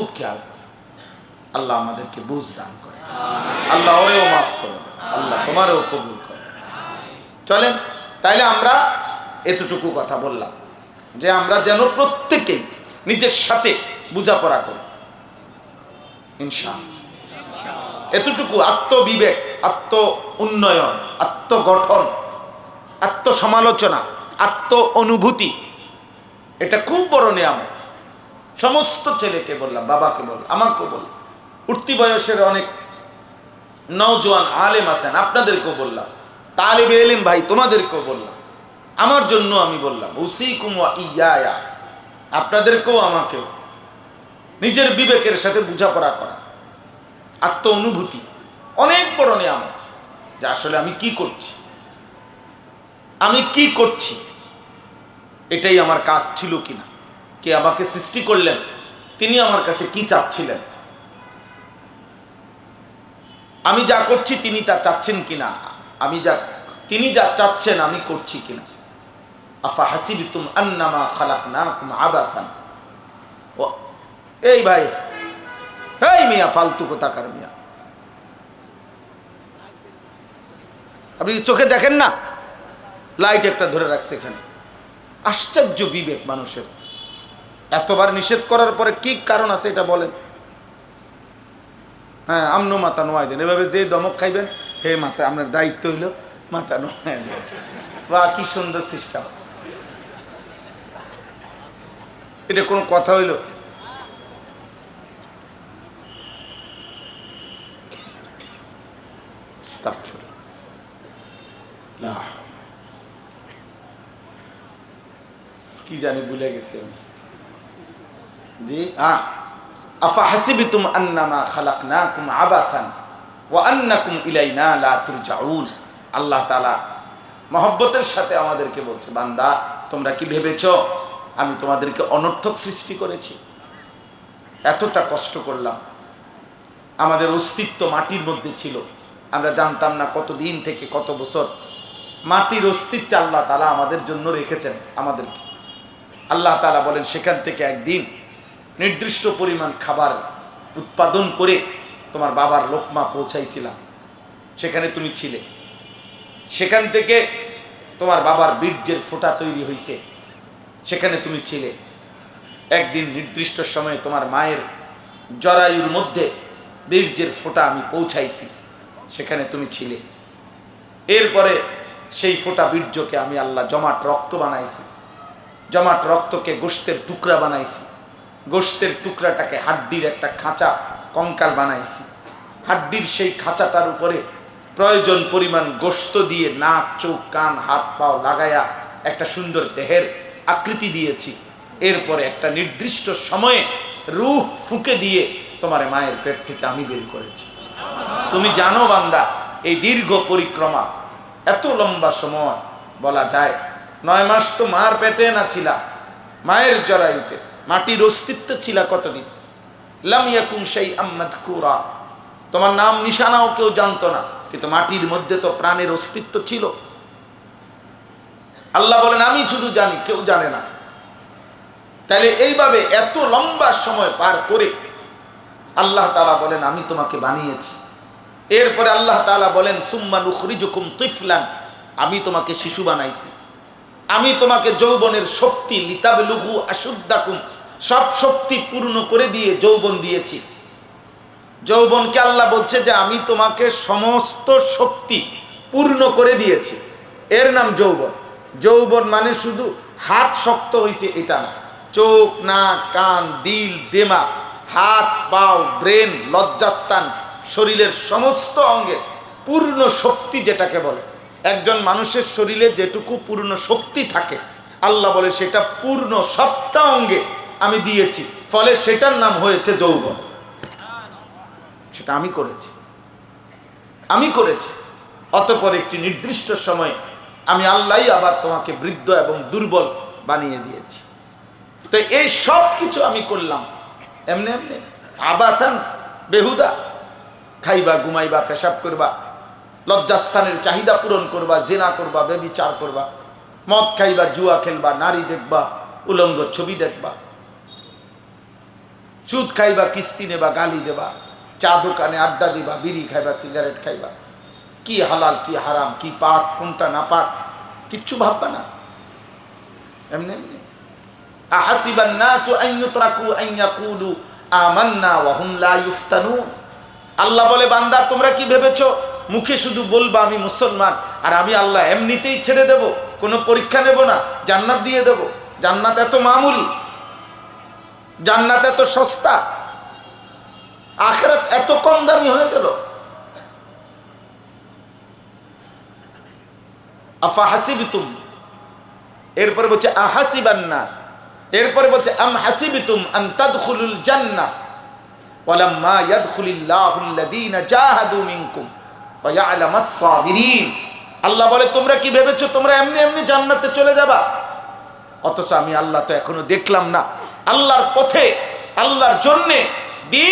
খুব খেয়াল, আল্লাহ আমাদেরকে বুঝ দান করে, আল্লাহ ওরেও মাফ করে দেন, আল্লাহ তোমারও কবুল করে। চলেন তাইলে আমরা এতটুকু কথা বললাম যে আমরা যেন প্রত্যেকেই নিজের সাথে বোঝাপড়া করি ইনশাআল্লাহ। এতটুকু আত্মবিবেক, আত্ম উন্নয়ন, আত্মগঠন, আত্মসমালোচনা, আত্ম অনুভূতি, এটা খুব বড় নিয়ামত। সমস্ত ছেলেকে বললাম, বাবাকে বললাম, আমাকেও বললাম, উঠতি বয়সের অনেক নওজোয়ান আলেম আছেন, আপনাদেরকেও বললাম, তালিবে ইলম ভাই তোমাদেরকেও বললাম, আমার জন্য আমি বললাম, উসিকুম ওয়া ইয়া, আপনাদেরকেও আমাকেও নিজের বিবেকের সাথে বোঝাপড়া করা, আত্ম অনুভূতি অনেক বড় নিয়ামত। যে আসলে আমি কি করছি, আমি কি করছি, এটাই আমার কাজ ছিল কিনা, কে আমাকে সৃষ্টি করলেন, তিনি আমার কাছে কি চাচ্ছিলেন, আমি যা করছি তিনি তা চাচ্ছেন কিনা, তিনি যা চাচ্ছেন আমি করছি কিনা। আফা হাসিবতুম আন্নামা খালাকনাকুম আবাসান। এই ভাই, এই মিয়া ফালতু কোথাকার মিয়া, আপনি চোখে দেখেন না লাইট একটা ধরে রাখছে এখানে। আশ্চর্য বিবেক মানুষের, এতবার নিষেধ করার পরে কি কারণ আছে এটা বলেন। হ্যাঁ, আমনো মাথা নোয়াই দেন, এভাবে যে দমক খাইবেন, হে মাথা আপনার দায়িত্ব হইল মাথা নোয়াই দেন। বা কি সুন্দর সিস্টেম, এটা কোনো কথা হইল? কি জানি ভুলে গেছি আমি। জি আফা হাসিবতুম আন্নামা খালাকনাকুম আবাসান ওয়া আন্নাকুম ইলাইনা লা তুরজাউন। আল্লাহ তাআলা মহব্বতের সাথে আমাদেরকে বলছে, বান্দা তোমরা কি ভেবেছো আমি তোমাদেরকে অনর্থক সৃষ্টি করেছি? এতটা কষ্ট করলাম, আমাদের অস্তিত্ব মাটির মধ্যে ছিল, আমরা জানতাম না কতদিন থেকে, কত বছর মাটির অস্তিত্বে আল্লাহ তাআলা আমাদের জন্য রেখেছেন আমাদেরকে। আল্লাহ তাআলা বলেন, সেখান থেকে একদিন নির্দিষ্ট পরিমাণ খাবার উৎপাদন করে তোমার বাবার লোকমা পৌঁছাইছিলাম, সেখানে তুমি ছিলে। সেখান থেকে তোমার বাবার বীর্যের ফোঁটা তৈরি হয়েছে, সেখানে তুমি ছিলে। একদিন নির্দিষ্ট সময়ে তোমার মায়ের জরায়ুর মধ্যে বীর্যের ফোঁটা আমি পৌঁছাইছি, সেখানে তুমি ছিলে। এরপরে সেই ফোঁটা বীর্যকে আমি আল্লাহ জমাট রক্ত বানাইছি, জমাট রক্তকে গোশতের টুকরা বানাইছি, গোশতের টুকরাটাকে হাড্ডির একটা খাঁচা কঙ্কাল বানাইছি, হাড্ডির সেই খাঁচাটার উপরে প্রয়োজন পরিমাণ গোশত দিয়ে নাক, চোখ, কান, হাত পাও লাগায়া একটা সুন্দর দেহের আকৃতি দিয়েছি। এরপরে একটা নির্দিষ্ট সময়ে রূহ ফুঁকে দিয়ে তোমার মায়ের পেট থেকে আমি বের করেছি। তুমি জানো বান্দা, এই দীর্ঘ পরিক্রমা, এত লম্বা সময়, বলা যায় 9 মাস তো মার পেটে না ছিলা, মায়ের জরায়ুতে, মাটির অস্তিত্ব ছিল কতদিন। লাম ইয়াকুম শাইআম মাযকুরা, তোমার নাম নিশানাও কেউ জানতো না, কিন্তু মাটির মধ্যে তো প্রাণের অস্তিত্ব ছিল। আল্লাহ বলেন আমি শুধু জানি, কেউ জানে না। তাহলে এইভাবে এত লম্বা সময় পার করে আল্লাহ তাআলা বলেন আমি তোমাকে বানিয়েছি। এরপরে আল্লাহ তাআলা বলেন সুম্মা নুখরিজুকুম তিফলান, আমি তোমাকে শিশু বানাইছি, আমি তোমাকে যৌবনের শক্তি, লিতাবলুগু আশুদ্দাকুম, সব শক্তি পূর্ণ করে দিয়ে যৌবন দিয়েছি। যৌবনকে আল্লাহ বলছে যে আমি তোমাকে সমস্ত শক্তি পূর্ণ করে দিয়েছি, এর নাম যৌবন। যৌবন মানে শুধু হাত শক্ত হয়েছে এটা না, চোখ, নাক, কান, দিল, দিমাগ, হাত, পাও, ব্রেন, লজ্জাস্থান, শরীরের সমস্ত অঙ্গের পূর্ণ শক্তি যেটাকে বলে। একজন মানুষের শরীরে যেটুকু পূর্ণ শক্তি থাকে, আল্লাহ বলে সেটা পূর্ণ সবটা অঙ্গে আমি দিয়েছি, ফলে সেটার নাম হয়েছে যৌবন। সেটা আমি করেছি, আমি করেছি। অতঃপর একটি নির্দিষ্ট সময় আমি আল্লাহই আবার তোমাকে বৃদ্ধ এবং দুর্বল বানিয়ে দিয়েছি। তো এই সব কিছু আমি করলাম এমনি এমনি, আবাসান, বেহুদা। খাইবা, ঘুমাইবা, পেশাব করবা, লজ্জাস্থানের চাহিদা পূরণ করবা, জেনা করবা, ব্যভিচার করবা, মদ খাইবা, জুয়া খেলবা, নারী দেখবা, উলঙ্গ ছবি দেখবা, সুদ খাইবা, কিস্তি নেবা, গালি দেবা, চা দোকানে আড্ডা দিবা, বিড়ি খাইবা, সিগারেট খাইবা, কি হালাল কি হারাম, কি পাক কোনটা না পাক কিচ্ছু ভাববা না। এমনি এমনি আহাসিবান নাসু আন ইউতরাকু আন ইয়াকুলু আমান্না ওয়া হুম লা ইফতানুন। আল্লাহ বলে, বান্দা তোমরা কি ভেবেছো মুখে শুধু বলবা আমি মুসলমান, আর আমি আল্লাহ এমনিতেই ছেড়ে দেব, কোনো পরীক্ষা নেব না, জান্নাত দিয়ে দেব? জান্নাত এত মামুলি, জান্নাত এত সস্তা, আখিরাত এত কম দামি হয়ে গেল? আফা হাসিবতুম, এরপরে বলছে আহাসিবান নাস, এরপরে বলছে আম হাসিবতুম আন তাদখুলুল জান্নাহ ওয়ালাম্মা ইয়াদখুলিল্লাহুল্লাযীনা জাহাদু মিনকুম ওয়া ইয়ালামাস সাবিরিন। আল্লাহ বলে, তোমরা কি ভেবেছো তোমরা এমনি এমনি জান্নাতে চলে যাবা? অথচ আমি আল্লাহ তো এখনো দেখলাম না আল্লাহর পথে আল্লাহর জন্যে দিন